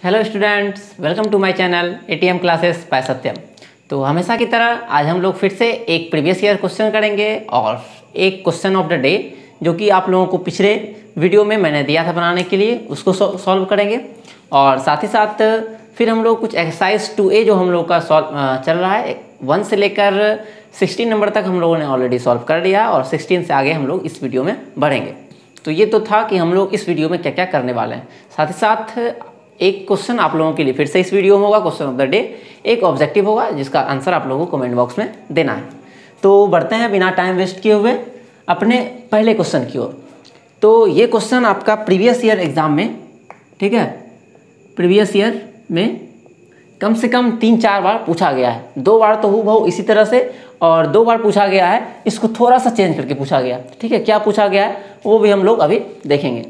Hello students, welcome to my channel ATM classes by Satyam. तो हमेशा की तरह आज हम लोग फिर से एक प्रीवियस ईयर क्वेश्चन करेंगे और एक क्वेश्चन ऑफ द डे जो कि आप लोगों को पिछले वीडियो में मैंने दिया था बनाने के लिए, उसको सॉल्व करेंगे। और साथ ही साथ फिर हम लोग कुछ एक्सरसाइज 2A जो हम लोग का चल रहा है 1 से लेकर 16 नंबर तक हम लोगों ने ऑलरेडी सॉल्व कर लिया और 16 से आगे हम लोग इस वीडियो में बढ़ेंगे। तो ये तो था कि हम लोग इस वीडियो में क्या क्या करने वाले हैं। साथ ही साथ एक क्वेश्चन आप लोगों के लिए फिर से इस वीडियो में होगा, क्वेश्चन ऑफ द डे। एक ऑब्जेक्टिव होगा जिसका आंसर आप लोगों को कमेंट बॉक्स में देना है। तो बढ़ते हैं बिना टाइम वेस्ट किए हुए अपने पहले क्वेश्चन की ओर। तो ये क्वेश्चन आपका प्रीवियस ईयर एग्जाम में, ठीक है, प्रीवियस ईयर में कम से कम 3-4 बार पूछा गया है। 2 बार तो हूबहू इसी तरह से और 2 बार पूछा गया है, इसको थोड़ा सा चेंज करके पूछा गया। ठीक है, क्या पूछा गया है वो भी हम लोग अभी देखेंगे।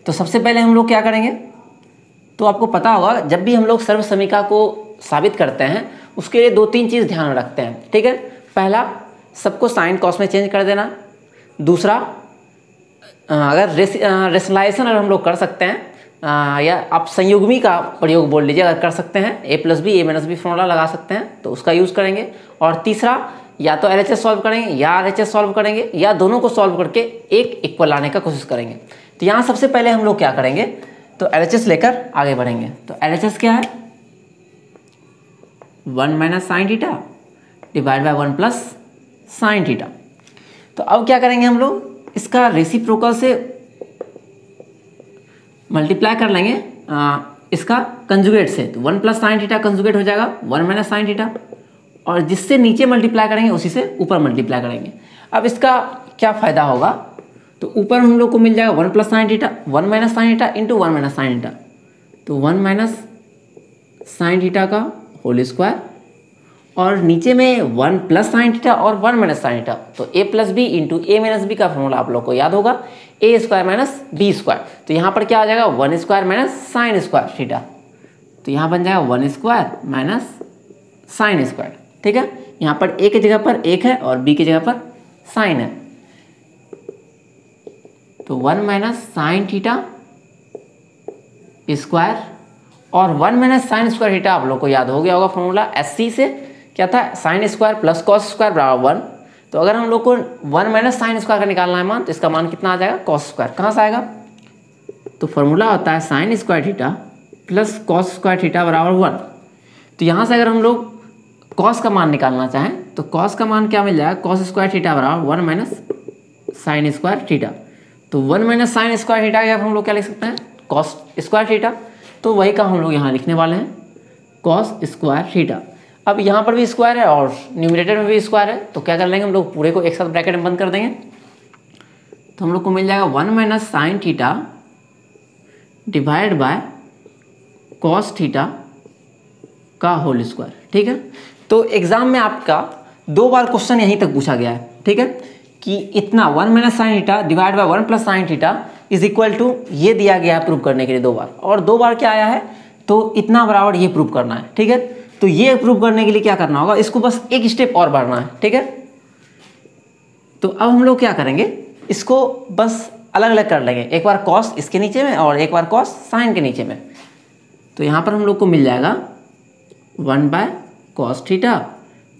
तो सबसे पहले हम लोग क्या करेंगे, तो आपको पता होगा जब भी हम लोग सर्व समीका को साबित करते हैं उसके लिए 2-3 चीज़ ध्यान में रखते हैं। ठीक है, पहला सबको साइन कॉस में चेंज कर देना। दूसरा अगर रेशनलाइजेशन अगर हम लोग कर सकते हैं या आप संयुग्मी का प्रयोग बोल लीजिए, अगर कर सकते हैं a+b a-b फॉर्मूला लगा सकते हैं तो उसका यूज़ करेंगे। और तीसरा या तो LHS सॉल्व करेंगे या RHS सॉल्व करेंगे या दोनों को सॉल्व करके एक इक्वल लाने का कोशिश करेंगे। तो यहाँ सबसे पहले हम लोग क्या करेंगे, तो LHS लेकर आगे बढ़ेंगे। तो LHS क्या है, 1 - sin theta divide by 1 + sin theta. तो अब क्या करेंगे हम लोग, इसका रेसिप्रोकल से मल्टीप्लाई कर लेंगे इसका कंजुगेट से। तो 1 + sin थीटा कंजुगेट हो जाएगा 1 - sin थीटा, और जिससे नीचे मल्टीप्लाई करेंगे उसी से ऊपर मल्टीप्लाई करेंगे। अब इसका क्या फ़ायदा होगा, तो ऊपर हम लोग को मिल जाएगा 1 + sin theta 1 - sin theta into 1 - sin theta. तो 1 - sin थीटा का होल स्क्वायर, और नीचे में 1 + sin थीटा और 1 - sin थीटा। तो a+b इंटू a-b का फॉर्मूला आप लोग को याद होगा, a² - b²। तो यहाँ पर क्या आ जाएगा 1² - sin² थीटा। तो यहाँ बन जाएगा 1² - sin²। ठीक है, यहाँ पर a की जगह पर 1 है और b की जगह पर sin है। तो 1 - sin थीटा स्क्वायर और 1 - sin² थीटा आप लोग को याद हो गया होगा फॉर्मूला SC से, क्या था, sin² + cos² = 1। तो अगर हम लोग को 1 - sin² का निकालना है मान, तो इसका मान कितना आ जाएगा, cos²। कहाँ से आएगा, तो फॉर्मूला होता है sin² थीटा + cos² थीटा = 1। तो यहाँ से अगर हम लोग cos का मान निकालना चाहें तो cos का मान क्या मिल जाएगा, cos² थीटा = 1 - sin² थीटा। तो 1 - sin² थीटा या हम लोग क्या लिख सकते हैं, cos² थीटा। तो वही का हम लोग यहाँ लिखने वाले हैं, cos² थीटा। अब यहाँ पर भी स्क्वायर है और न्यूमरेटर में भी स्क्वायर है, तो क्या कर लेंगे हम लोग, पूरे को एक साथ ब्रैकेट में बंद कर देंगे। तो हम लोग को मिल जाएगा 1 - sin theta divide bye cos theta का होल स्क्वायर। ठीक है, तो एग्जाम में आपका 2 बार क्वेश्चन यहीं तक पूछा गया है। ठीक है, कि इतना 1 - sin theta divide by 1 + sin theta is equal to ये दिया गया है प्रूव करने के लिए 2 बार, और 2 बार क्या आया है, तो इतना बराबर ये प्रूव करना है। ठीक है, तो ये प्रूव करने के लिए क्या करना होगा, इसको बस एक स्टेप और बढ़ना है। ठीक है, तो अब हम लोग क्या करेंगे, इसको बस अलग अलग कर लेंगे, एक बार cos इसके नीचे में और एक बार cos sin के नीचे में। तो यहाँ पर हम लोग को मिल जाएगा 1/cos theta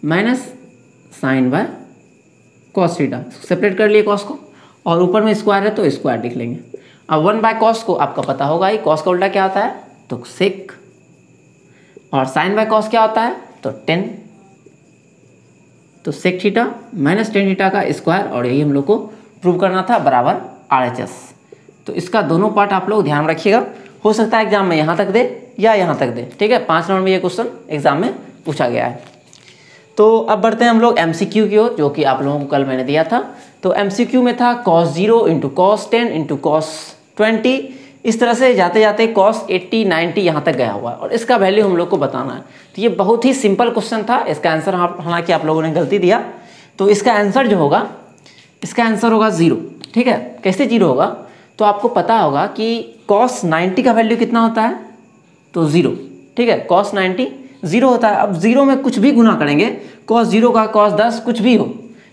minus sin/cos theta. Separate कर लिए cos को, और ऊपर में स्क्वायर है तो स्क्वायर लिख लेंगे। अब 1/cos को आपका पता होगा ही, cos का उल्टा क्या होता है, तो sec, और sin/cos क्या होता है, तो tan। तो sec theta minus tan theta का स्क्वायर, और यही हम लोग को प्रूव करना था बराबर RHS। तो इसका दोनों पार्ट आप लोग ध्यान रखिएगा, हो सकता है एग्जाम में यहाँ तक दे या यहाँ तक दे। ठीक है, 5 नंबर में ये क्वेश्चन एग्जाम में पूछा गया है। तो अब बढ़ते हैं हम लोग MCQ की ओर, जो कि आप लोगों को कल मैंने दिया था। तो MCQ में था cos 0 into cos 10 into cos 20, इस तरह से जाते जाते cos 80 90 यहाँ तक गया हुआ है, और इसका वैल्यू हम लोग को बताना है। तो ये बहुत ही सिंपल क्वेश्चन था, इसका आंसर हालांकि आप लोगों ने गलती दिया। तो इसका आंसर जो होगा, इसका आंसर होगा 0। ठीक है, कैसे 0 होगा, तो आपको पता होगा कि cos 90 का वैल्यू कितना होता है, तो 0। ठीक है, cos 90 0 होता है। अब 0 में कुछ भी गुना करेंगे, cos 0 का cos 10 कुछ भी हो,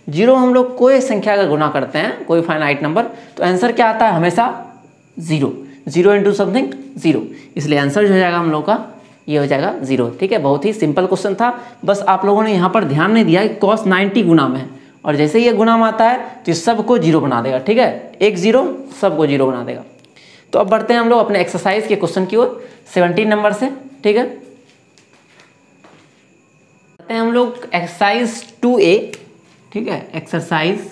0 हम लोग कोई संख्या का गुना करते हैं, कोई फाइनाइट नंबर, तो आंसर क्या आता है हमेशा 0। 0 इंटू समथिंग 0, इसलिए आंसर जो हो जाएगा हम लोग का ये हो जाएगा 0। ठीक है, बहुत ही सिंपल क्वेश्चन था, बस आप लोगों ने यहाँ पर ध्यान नहीं दिया कि cos 90 गुना में है, और जैसे ही ये गुना में आता है तो इस सबको 0 बना देगा। ठीक है, एक 0 सबको 0 बना देगा। तो अब बढ़ते हैं हम लोग अपने एक्सरसाइज के क्वेश्चन की ओर 17 नंबर से। ठीक है, बढ़ते हैं हम लोग एक्सरसाइज 2A। ठीक है, एक्सरसाइज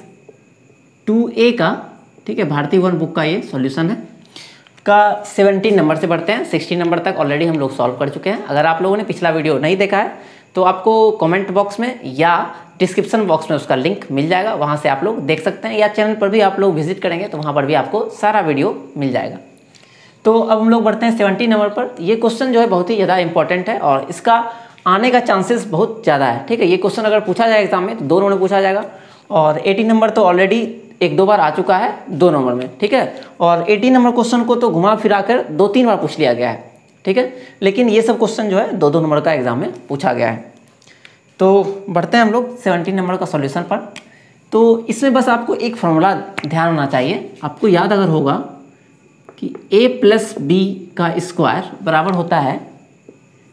2A का, ठीक है, भारतीय वन बुक का ये सॉल्यूशन है का 17 नंबर से बढ़ते हैं। 16 नंबर तक ऑलरेडी हम लोग सॉल्व कर चुके हैं। अगर आप लोगों ने पिछला वीडियो नहीं देखा है तो आपको कमेंट बॉक्स में या डिस्क्रिप्शन बॉक्स में उसका लिंक मिल जाएगा, वहाँ से आप लोग देख सकते हैं, या चैनल पर भी आप लोग विजिट करेंगे तो वहाँ पर भी आपको सारा वीडियो मिल जाएगा। तो अब हम लोग बढ़ते हैं 17 नंबर पर। ये क्वेश्चन जो है बहुत ही ज़्यादा इंपॉर्टेंट है और इसका आने का चांसेस बहुत ज़्यादा है। ठीक है, ये क्वेश्चन अगर पूछा जाए एग्जाम में तो 2 नंबर में पूछा जाएगा, और 18 नंबर तो ऑलरेडी 1-2 बार आ चुका है 2 नंबर में। ठीक है, और 18 नंबर क्वेश्चन को तो घुमा फिरा कर 2-3 बार पूछ लिया गया है। ठीक है, लेकिन ये सब क्वेश्चन जो है 2-2 नंबर का एग्जाम में पूछा गया है। तो बढ़ते हैं हम लोग 17 नंबर का सॉल्यूशन पर। तो इसमें बस आपको एक फॉर्मूला ध्यान होना चाहिए, आपको याद अगर होगा कि a प्लस बी का स्क्वायर बराबर होता है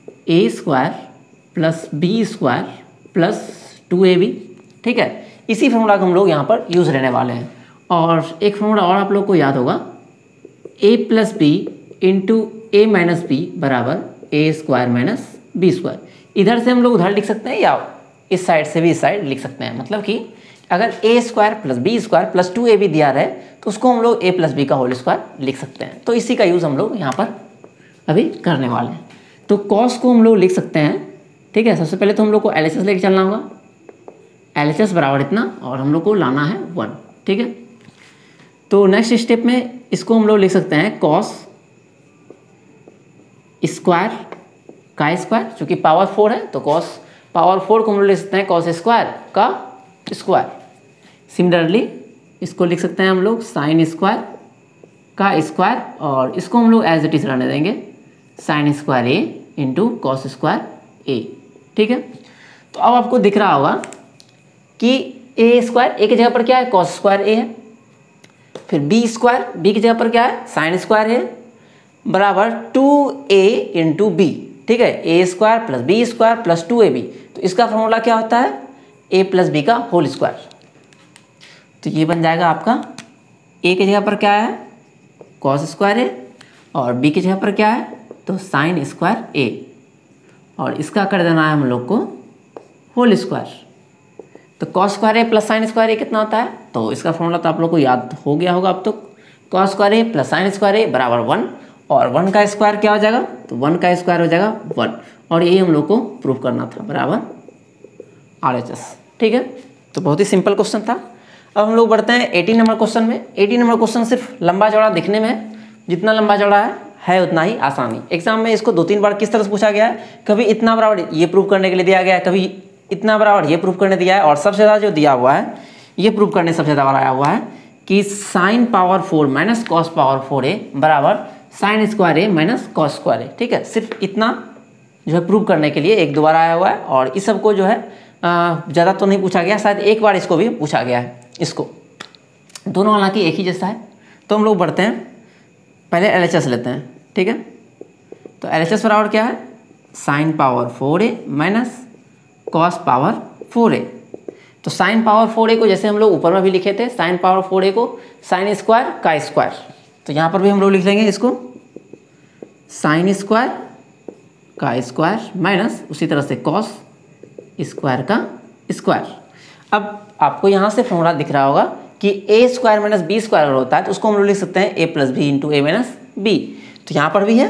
a square plus B square plus 2ab। ठीक है, इसी फॉर्मूला का हम लोग यहाँ पर यूज़ रहने वाले हैं। और एक फॉर्मूला और आप लोग को याद होगा, a plus b into a minus b बराबर a square minus b square. इधर से हम लोग उधर लिख सकते हैं या इस साइड से भी इस साइड लिख सकते हैं। मतलब कि अगर A square plus B square plus 2ab दिया रहे तो उसको हम लोग a प्लस बी का होल स्क्वायर लिख सकते हैं। तो इसी का यूज़ हम लोग यहाँ पर अभी करने वाले हैं। तो कॉस को हम लोग लिख सकते हैं। ठीक है, सबसे पहले तो हम लोग को LHS लेके चलना होगा। LHS बराबर इतना और हम लोग को लाना है 1। ठीक है, तो नेक्स्ट स्टेप में इसको हम लोग लिख सकते हैं कॉस स्क्वायर का स्क्वायर, चूँकि पावर 4 है तो कॉस पावर 4 को हम लोग लिख सकते हैं कॉस स्क्वायर का स्क्वायर। सिमिलरली इसको लिख सकते हैं हम लोग साइन स्क्वायर का स्क्वायर, और इसको हम लोग एज इट इज रहने देंगे साइन स्क्वायर ए इंटू कॉस स्क्वायर ए। ठीक है, तो अब आपको दिख रहा होगा कि ए स्क्वायर ए की जगह पर क्या है, कॉस स्क्वायर ए है, फिर बी स्क्वायर बी की जगह पर क्या है, साइन स्क्वायर है, बराबर 2a इंटू बी। ठीक है, A square plus B square plus 2ab। तो इसका फॉर्मूला क्या होता है, a प्लस बी का होल स्क्वायर। तो ये बन जाएगा आपका a की जगह पर क्या है, कॉस स्क्वायर ए, और b की जगह पर क्या है तो साइन स्क्वायर ए, और इसका कर देना है हम लोग को होल स्क्वायर। तो कॉस स्क्वायर ए प्लस साइन स्क्वायर ए कितना होता है, तो इसका फॉर्मूला तो आप लोग को याद हो गया होगा अब तो। कॉस स्क्वायर ए प्लस साइन स्क्वायर ए बराबर 1, और 1 का स्क्वायर क्या हो जाएगा, तो 1 का स्क्वायर हो जाएगा 1, और यही हम लोग को प्रूव करना था बराबर RHS। ठीक है, तो बहुत ही सिंपल क्वेश्चन था। अब हम लोग बढ़ते हैं 18 नंबर क्वेश्चन में। 18 नंबर क्वेश्चन सिर्फ लंबा चौड़ा दिखने में है, जितना लंबा चौड़ा है उतना ही आसानी। एग्जाम में इसको 2-3 बार किस तरह से पूछा गया है, कभी इतना बराबर ये प्रूव करने के लिए दिया गया है, कभी इतना बराबर ये प्रूव करने दिया है, और सबसे ज़्यादा जो दिया हुआ है ये प्रूव करने सबसे ज़्यादा आया हुआ है कि sine power 4 minus cos power 4a बराबर साइन स्क्वायर ए माइनस कॉस स्क्वायर ए। ठीक है, सिर्फ इतना जो है प्रूव करने के लिए 1-2 बार आया हुआ है, और इस सब को जो है ज़्यादा तो नहीं पूछा गया, शायद एक बार इसको भी पूछा गया है। इसको दोनों हालांकि एक ही जैसा है। तो हम लोग बढ़ते हैं, पहले LHS लेते हैं। ठीक है, तो LHS बराबर क्या है, sine power 4a minus cos power 4a। तो साइन पावर 4a को जैसे हम लोग ऊपर में भी लिखे थे, साइन पावर 4a को साइन स्क्वायर का स्क्वायर, तो यहाँ पर भी हम लोग लिख लेंगे इसको साइन स्क्वायर का स्क्वायर माइनस उसी तरह से कॉस स्क्वायर का स्क्वायर। अब आपको यहाँ से फॉर्मूला दिख रहा होगा कि ए स्क्वायर माइनस बी स्क्वायर अगर होता है तो उसको हम लोग लिख सकते हैं ए plus b into a minus B. तो यहाँ पर भी है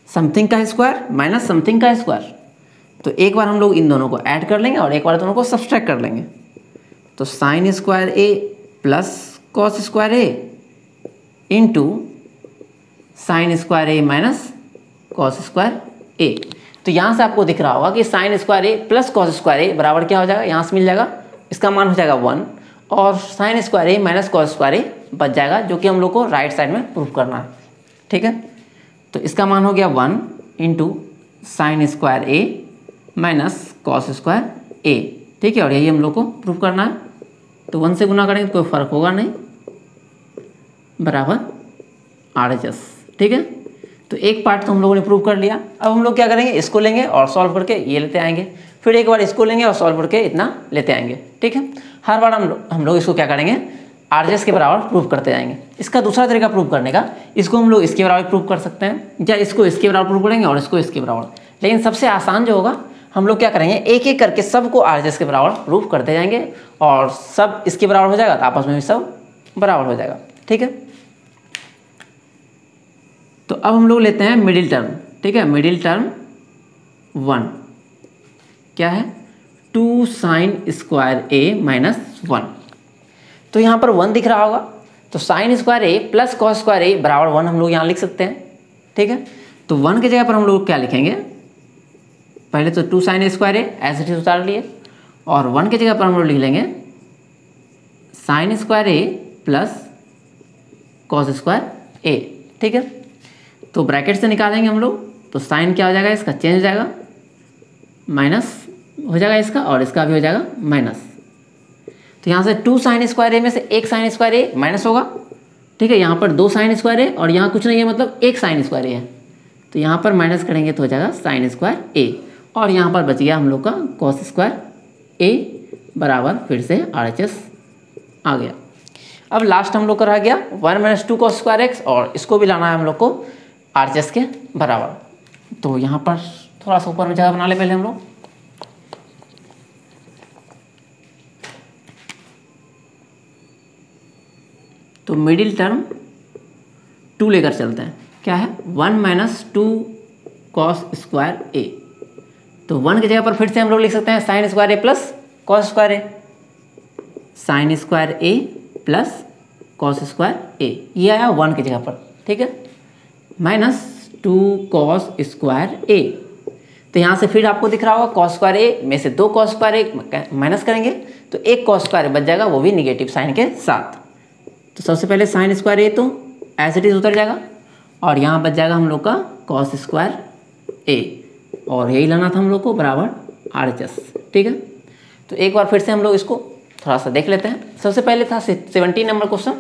समथिंग का स्क्वायर माइनस समथिंग का स्क्वायर, तो एक बार हम लोग इन दोनों को ऐड कर लेंगे और एक बार दोनों को सब्सट्रैक्ट कर लेंगे। तो साइन स्क्वायर ए प्लस कॉस स्क्वायर ए इंटू साइन स्क्वायर ए माइनस कॉस स्क्वायर ए। तो यहाँ से आपको दिख रहा होगा कि साइन स्क्वायर ए प्लस कॉस स्क्वायर ए बराबर क्या हो जाएगा, यहाँ से मिल जाएगा, इसका मान हो जाएगा 1, और साइन स्क्वायर ए माइनस कॉस स्क्वायर ए बच जाएगा, जो कि हम लोग को राइट साइड में प्रूफ करना है। ठीक है, तो इसका मान हो गया 1 इंटू साइन स्क्वायर ए माइनस कॉस स्क्वायर ए। ठीक है, और यही हम लोग को प्रूफ करना है। तो 1 से गुना करेंगे तो कोई फर्क होगा नहीं, बराबर RHS। ठीक है, तो एक पार्ट तो हम लोगों ने प्रूव कर लिया। अब हम लोग क्या करेंगे, इसको लेंगे और सॉल्व करके ये लेते आएंगे, फिर एक बार इसको लेंगे और सॉल्व करके इतना लेते आएंगे। ठीक है, हर बार हम लोग इसको क्या करेंगे, RHS के बराबर प्रूव करते जाएंगे। इसका दूसरा तरीका प्रूव करने का, इसको हम लोग इसके बराबर प्रूव कर सकते हैं या इसको इसके बराबर प्रूव करेंगे और इसको इसके बराबर। लेकिन सबसे आसान जो होगा, हम लोग क्या करेंगे, एक एक करके सबको RHS के बराबर प्रूव करते जाएंगे और सब इसके बराबर हो जाएगा तो आपस में भी सब बराबर हो जाएगा। ठीक है, तो अब हम लोग लेते हैं मिडिल टर्म। ठीक है, मिडिल टर्म 1 क्या है, 2 sin स्क्वायर a माइनस 1। तो यहाँ पर 1 दिख रहा होगा, तो sin square a plus cos square a बराबर 1 हम लोग यहाँ लिख सकते हैं। ठीक है, तो 1 की जगह पर हम लोग क्या लिखेंगे, पहले तो 2 sin स्क्वायर a ऐसे ही उतार लिए, और 1 की जगह पर हम लोग लिख लेंगे sin square a plus cos square a। ठीक है, तो ब्रैकेट से निकालेंगे हम लोग, तो साइन क्या हो जाएगा, इसका चेंज हो जाएगा, माइनस हो जाएगा इसका, और इसका भी हो जाएगा माइनस। तो यहाँ से 2 sin स्क्वायर a में से 1 sin स्क्वायर a माइनस होगा। ठीक है, यहाँ पर 2 sin स्क्वायर a और यहाँ कुछ नहीं है, मतलब 1 sin स्क्वायर a है, तो यहाँ पर माइनस करेंगे तो हो जाएगा sin स्क्वायर a, और यहाँ पर बच गया हम लोग का cos स्क्वायर a बराबर फिर से RHS आ गया। अब लास्ट हम लोग का रह गया 1 माइनस 2 cos स्क्वायर x, और इसको भी लाना है हम लोग को RHS के बराबर। तो यहाँ पर थोड़ा सा ऊपर में जगह बना ले पहले हम लोग। तो मिडिल टर्म 2 लेकर चलते हैं, क्या है 1 माइनस 2 cos स्क्वायर a। तो 1 की जगह पर फिर से हम लोग लिख सकते हैं sin square a plus cos square a, sin square a plus cos square a, ये आया 1 की जगह पर। ठीक है, माइनस 2 cos स्क्वायर a। तो यहाँ से फिर आपको दिख रहा होगा cos स्क्वायर a में से 2 cos स्क्वायर a माइनस करेंगे तो 1 cos स्क्वायर a बच जाएगा, वो भी निगेटिव साइन के साथ। तो सबसे पहले sin स्क्वायर a तो एज इट इज उतर जाएगा, और यहाँ बच जाएगा हम लोग का cos स्क्वायर a, और यही लाना था हम लोग को बराबर RHS। ठीक है, तो एक बार फिर से हम लोग इसको थोड़ा सा देख लेते हैं। सबसे पहले था 17 नंबर क्वेश्चन,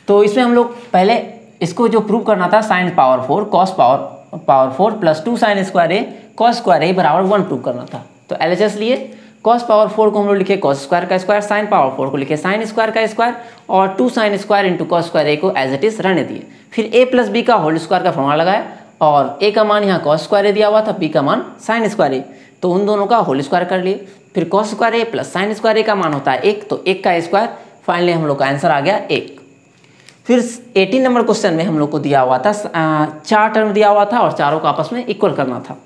तो इसमें हम लोग पहले इसको जो प्रूव करना था sin power 4 cos power 4 plus 2 sin square a cos square a बराबर 1 प्रूव करना था। तो LHS लिए, cos पावर 4 को हम लोग लिखे cos स्क्वायर का स्क्वायर, sin पावर 4 को लिखे sin स्क्वायर का स्क्वायर, और 2 sin square into cos square a को एज इट इज रहने दिए। फिर a प्लस b का होल स्क्वायर का फॉर्मूला लगाया, और a का मान यहाँ cos स्क्वायर a दिया हुआ था, b का मान sin स्क्वायर a, तो उन दोनों का होल स्क्वायर कर लिए। फिर cos square a plus sin square a का मान होता है 1, तो 1 का स्क्वायर, फाइनली हम लोग का आंसर आ गया 1। फिर 18 नंबर क्वेश्चन में हम लोग को दिया हुआ था 4 टर्म दिया हुआ था, और चारों को आपस में इक्वल करना था।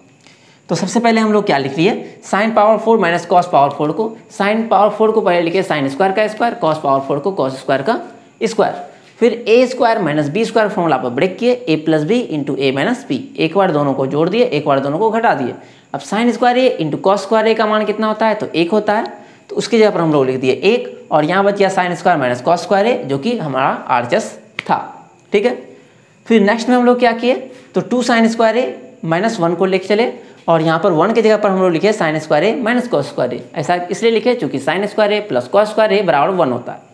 तो सबसे पहले हम लोग क्या लिख लिए, sin power 4 minus cos power 4 को, sin पावर 4 को पहले लिखे sin स्क्वायर का स्क्वायर, cos पावर 4 को cos स्क्वायर का स्क्वायर। फिर a square minus b square formula पर ब्रेक किए, a plus b into a minus b, एक बार दोनों को जोड़ दिए, एक बार दोनों को घटा दिए। अब sin square a into cos square a का मान कितना होता है, तो 1 होता है, तो उसकी जगह पर हम लोग लिख दिए 1, और यहाँ बच गया sin square minus cos square a, जो कि हमारा RHS था। ठीक है, फिर नेक्स्ट में हम लोग क्या किए, तो 2 sin स्क्वायर a माइनस 1 को लेके चले, और यहाँ पर 1 की जगह पर हम लोग लिखे sin square a minus cos square a। ऐसा इसलिए लिखे चूंकि sin square a plus cos square a बराबर 1 होता है,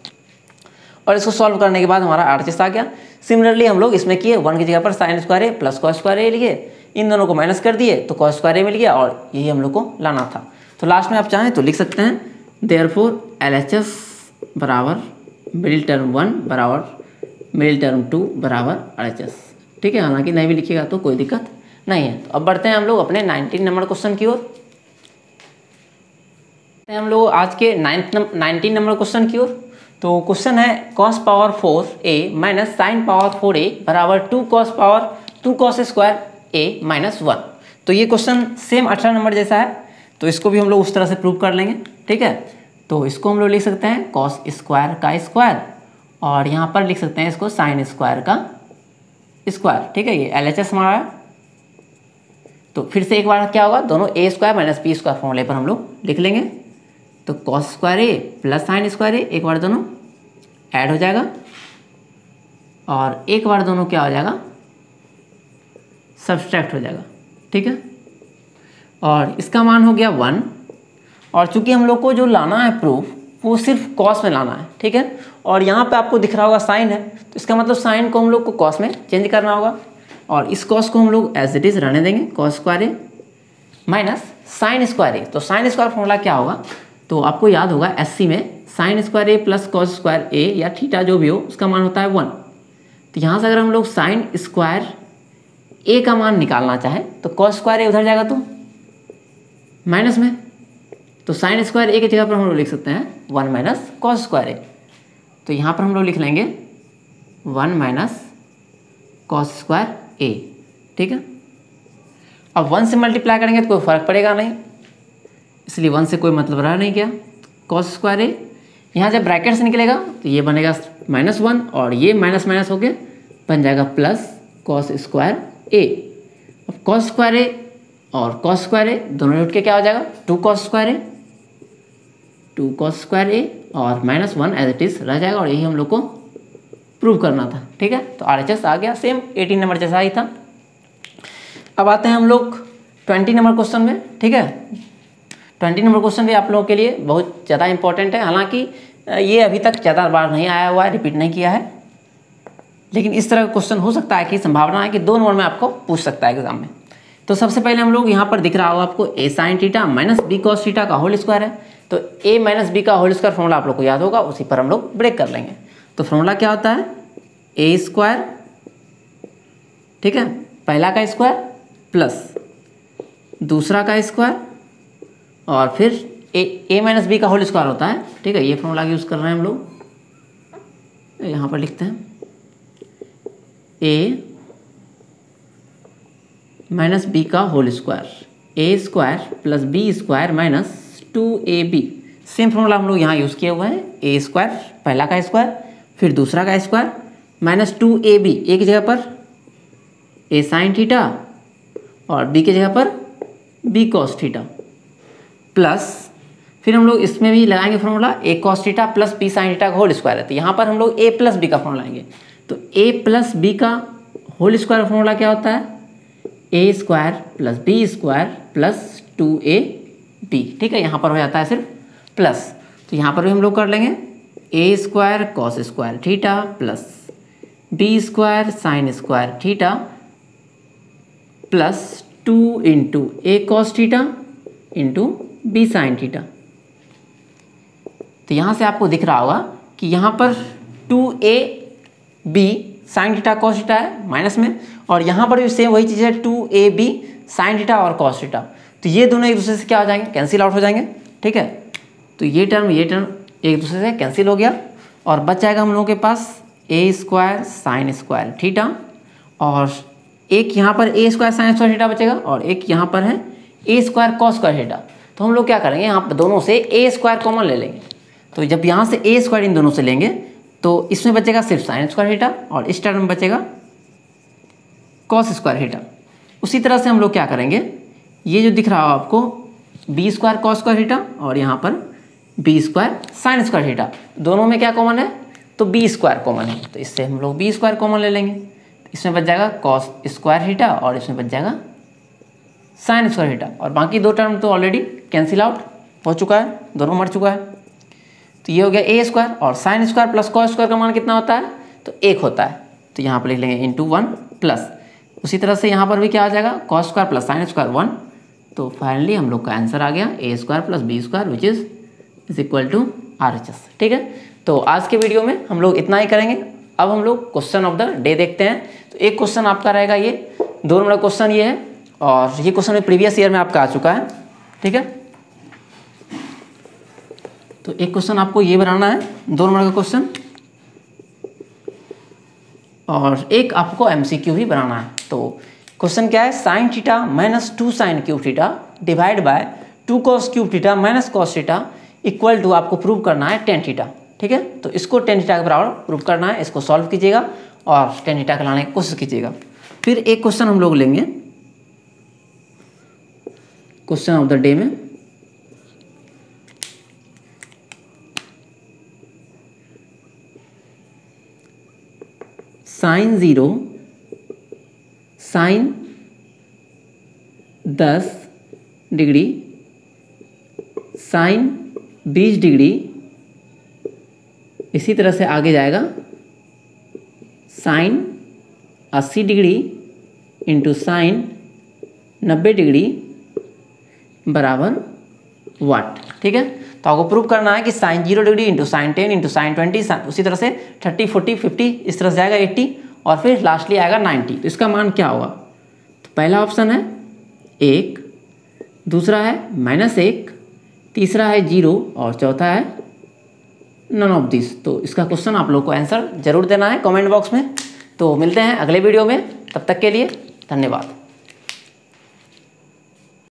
और इसको सॉल्व करने के बाद हमारा RHS आ गया। सिमिलरली हम लोग इसमें किए, 1 की जगह पर sin square a plus cos square a लिखे, इन दोनों को माइनस कर दिए तो cos स्क्वायर a मिल गया, और यही हम लोग को लाना था। तो लास्ट में आप चाहें तो लिख सकते हैं देयरफॉर LHS बराबर मिडिल टर्म 1 बराबर मिडिल टर्म 2 बराबर RHS। ठीक है, हालांकि नहीं भी लिखिएगा तो कोई दिक्कत नहीं है। तो अब बढ़ते हैं हम लोग अपने 19 नंबर क्वेश्चन की ओर। हम लोग आज के 19 नंबर क्वेश्चन की ओर। तो क्वेश्चन है cos power 4a minus sine power 4a बराबर 2 cos स्क्वायर a माइनस 1। तो ये क्वेश्चन सेम 18 नंबर जैसा है, तो इसको भी हम लोग उस तरह से प्रूव कर लेंगे। ठीक है, तो इसको हम लोग लिख सकते हैं cos स्क्वायर का स्क्वायर, और यहाँ पर लिख सकते हैं इसको साइन स्क्वायर का स्क्वायर। ठीक है, ये LHS हमारा है। तो फिर से एक बार क्या होगा, दोनों a square minus b square फॉर्मूले पर हम लोग लिख लेंगे। तो cos square a plus sine square a, एक बार दोनों ऐड हो जाएगा, और एक बार दोनों क्या हो जाएगा, सब्सट्रैक्ट हो जाएगा। ठीक है, और इसका मान हो गया 1, और चूंकि हम लोग को जो लाना है प्रूफ वो सिर्फ कॉस में लाना है। ठीक है, और यहाँ पे आपको दिख रहा होगा साइन है, तो इसका मतलब साइन को हम लोग को कॉस में चेंज करना होगा, और इस कॉस को हम लोग एज इट इज़ रहने देंगे, कॉस स्क्वायर ए माइनस साइन स्क्वायर ए। तो साइन स्क्वायर फॉर्मूला क्या होगा, तो आपको याद होगा एससी में साइन स्क्वायर ए प्लस कॉस स्क्वायर ए या थीटा जो भी हो उसका मान होता है 1। तो यहाँ से अगर हम लोग साइन स्क्वायर ए का मान निकालना चाहें तो कॉस स्क्वायर ए उधर जाएगा तो माइनस में, तो साइन स्क्वायर ए की जगह पर हम लोग लिख सकते हैं 1 माइनस कॉस स्क्वायर ए। तो यहाँ पर हम लोग लिख लेंगे 1 माइनस कॉस स्क्वायर ए, ठीक है। अब 1 से मल्टीप्लाई करेंगे तो कोई फर्क पड़ेगा नहीं, इसलिए 1 से कोई मतलब रहा नहीं क्या। कॉस स्क्वायर ए यहाँ जब ब्रैकेट से निकलेगा तो ये बनेगा -1 और ये माइनस माइनस हो गया बन जाएगा प्लस कॉस स्क्वायर ए। अब कॉस स्क्वायर ए और कॉस स्क्वायर ए दोनों उठ के क्या हो जाएगा 2 कॉस स्क्वायर ए, 2 कॉस स्क्वायर ए और -1 एज इट इज रह जाएगा और यही हम लोग को प्रूव करना था, ठीक है। तो RHS आ गया, सेम 18 नंबर जैसा ही था। अब आते हैं हम लोग 20 नंबर क्वेश्चन में, ठीक है। 20 नंबर क्वेश्चन भी आप लोगों के लिए बहुत ज़्यादा इंपॉर्टेंट है, हालांकि ये अभी तक ज़्यादा बार नहीं आया हुआ है, रिपीट नहीं किया है, लेकिन इस तरह का क्वेश्चन हो सकता है कि संभावना है कि 2 नंबर में आपको पूछ सकता है एग्जाम में। तो सबसे पहले हम लोग यहाँ पर दिख रहा होगा आपको a sign theta minus b cos theta का होल स्क्वायर है। तो a माइनस b का होल स्क्वायर फॉर्मूला आप लोग को याद होगा, उसी पर हम लोग ब्रेक कर लेंगे। तो फॉर्मूला क्या होता है a स्क्वायर, ठीक है, पहला का स्क्वायर प्लस दूसरा का स्क्वायर और फिर a माइनस बी का होल स्क्वायर होता है, ठीक है। ये फॉर्मूला यूज़ कर रहे हैं हम लोग, यहाँ पर लिखते हैं a माइनस बी का whole square, a square plus B square minus 2ab। Same formula हम लोग यहाँ यूज़ किए हुए हैं, a स्क्वायर पहला का स्क्वायर फिर दूसरा का स्क्वायर माइनस 2ab, a की जगह पर a साइन थीटा और b की जगह पर b कॉस थीटा प्लस फिर हम लोग इसमें भी लगाएंगे formula a cos theta plus b sine theta का होल स्क्वायर है। तो यहाँ पर हम लोग a प्लस b का फॉर्मूला लाएंगे। तो a प्लस b का होल स्क्वायर फॉर्मूला क्या होता है a square plus b square plus 2ab, ठीक है। यहाँ पर हो जाता है सिर्फ प्लस, तो यहाँ पर भी हम लोग कर लेंगे a square cos square theta plus b square sine square theta plus 2 into a cos theta into b sine theta. तो यहाँ से आपको दिख रहा होगा कि यहाँ पर 2ab sine theta cos theta है माइनस में, और यहाँ पर भी सेम वही चीज़ है 2ab साइन थीटा और कॉस थीटा। तो ये दोनों एक दूसरे से क्या हो जाएंगे, कैंसिल आउट हो जाएंगे, ठीक है। तो ये टर्म एक दूसरे से कैंसिल हो गया और बच जाएगा हम लोगों के पास a square sine square theta और एक यहाँ पर a square sine square theta बचेगा और एक यहाँ पर है a square cos square theta. तो हम लोग क्या करेंगे, यहाँ पर दोनों से a स्क्वायर कॉमन ले लेंगे। तो जब यहाँ से a स्क्वायर इन दोनों से लेंगे तो इसमें बचेगा सिर्फ साइन स्क्वायर थीटा और इस टर्म में बचेगा कॉस स्क्वायर थीटा। उसी तरह से हम लोग क्या करेंगे, ये जो दिख रहा हो आपको b square cos square theta और यहाँ पर b square sine square theta, दोनों में क्या कॉमन है, तो b स्क्वायर कॉमन है। तो इससे हम लोग b स्क्वायर कॉमन ले लेंगे, इसमें बच जाएगा कॉस स्क्वायर थीटा और इसमें बच जाएगा साइन स्क्वायर थीटा, और बाकी दो टर्म तो ऑलरेडी कैंसिल आउट हो चुका है, दोनों मर चुका है। तो ये हो गया a स्क्वायर और sine square plus cos square का मान कितना होता है, तो 1 होता है। तो यहाँ पर लिख लेंगे इंटू 1 प्लस, उसी तरह से यहाँ पर भी क्या आ जाएगा cos square plus sine square 1। तो फाइनली हम लोग का आंसर आ गया a square plus b square which is equal to RHS, ठीक है। तो आज के वीडियो में हम लोग इतना ही करेंगे। अब हम लोग क्वेश्चन ऑफ द डे देखते हैं। तो एक क्वेश्चन आपका रहेगा ये, 2 नंबर क्वेश्चन ये है और ये क्वेश्चन में प्रीवियस ईयर में आपका आ चुका है, ठीक है। तो एक क्वेश्चन आपको ये बनाना है 2 नंबर का क्वेश्चन और एक आपको MCQ भी बनाना है। तो क्वेश्चन क्या है, sine theta minus 2 sine cube theta divide by 2 cos cube theta minus cos theta equal to आपको प्रूव करना है टेन थीटा, ठीक है। तो इसको टेन थीटा के बराबर प्रूव करना है, इसको सॉल्व कीजिएगा और टेन थीटा का लाने की कोशिश कीजिएगा। फिर एक क्वेश्चन हम लोग लेंगे क्वेश्चन ऑफ द डे में, sine 0 sine 10 degree sine 20 degree, इसी तरह से आगे जाएगा sine 80 degree into sine 90 degree बराबर वाट। ठीक है, तो आपको प्रूव करना है कि sine 0 degree into sine 10 into sine 20, उसी तरह से 30 40 50 इस तरह से जाएगा 80 और फिर लास्टली आएगा 90। तो इसका मान क्या होगा? तो पहला ऑप्शन है 1, दूसरा है -1, तीसरा है 0 और चौथा है नन ऑफ दिस। तो इसका क्वेश्चन आप लोग को आंसर जरूर देना है कमेंट बॉक्स में। तो मिलते हैं अगले वीडियो में, तब तक के लिए धन्यवाद।